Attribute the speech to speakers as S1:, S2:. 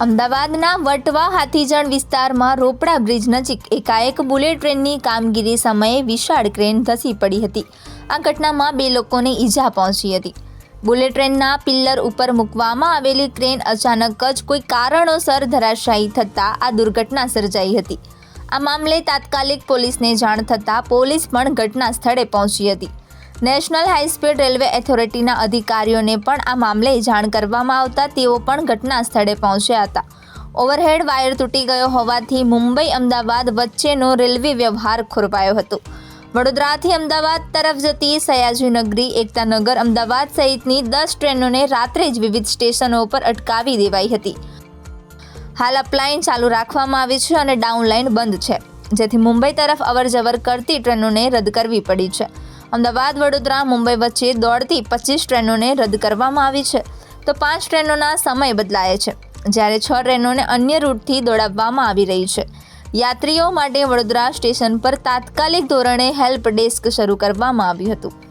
S1: અમદાવાદના વટવા હાથીજણ વિસ્તારમાં રોપડા બ્રિજ નજીક એકાએક બુલેટ ટ્રેનની કામગીરી સમયે વિશાળ ક્રેન ધસી પડી હતી। આ ઘટનામાં 2 લોકોને ઈજા પહોંચી હતી। બુલેટ ટ્રેનના પિલ્લર ઉપર મૂકવામાં આવેલી ક્રેન અચાનક જ કોઈ કારણોસર ધરાશાયી થતાં આ દુર્ઘટના સર્જાઈ હતી। આ મામલે તાત્કાલિક પોલીસને જાણ થતાં પોલીસ પણ ઘટના સ્થળે પહોંચી હતી। નેશનલ હાઈ સ્પીડ રેલવે ઓથોરિટીના અધિકારીઓને પણ આ મામલે જાણ કરવામાં આવતા તેઓ પણ ઘટના સ્થળે પહોંચ્યા હતા। ઓવરહેડ વાયર તૂટી ગયો હોવાથી મુંબઈ અમદાવાદ વચ્ચેનો રેલવે વ્યવહાર ખોરવાયો હતો। વડોદરાથી અમદાવાદ તરફ જતી સયાજીનગરી, એકતાનગર, અમદાવાદ સહિતની 10 ટ્રેનોને રાત્રે જ વિવિધ સ્ટેશનો પર અટકાવી દેવાઈ હતી। હાલ અપલાઇન ચાલુ રાખવામાં આવી છે અને ડાઉનલાઇન બંધ છે, જેથી મુંબઈ તરફ અવરજવર કરતી ટ્રેનોને રદ કરવી પડી છે। અમદાવાદ, વડોદરા, મુંબઈ વચ્ચે દોડતી 25 ટ્રેનોને રદ કરવામાં આવી છે, તો 5 ટ્રેનોના સમય બદલાયા છે, જ્યારે 6 ટ્રેનોને અન્ય રૂટથી દોડાવવામાં આવી રહી છે। યાત્રીઓ માટે વડોદરા સ્ટેશન પર તાત્કાલિક ધોરણે હેલ્પ ડેસ્ક શરૂ કરવામાં આવ્યું હતું।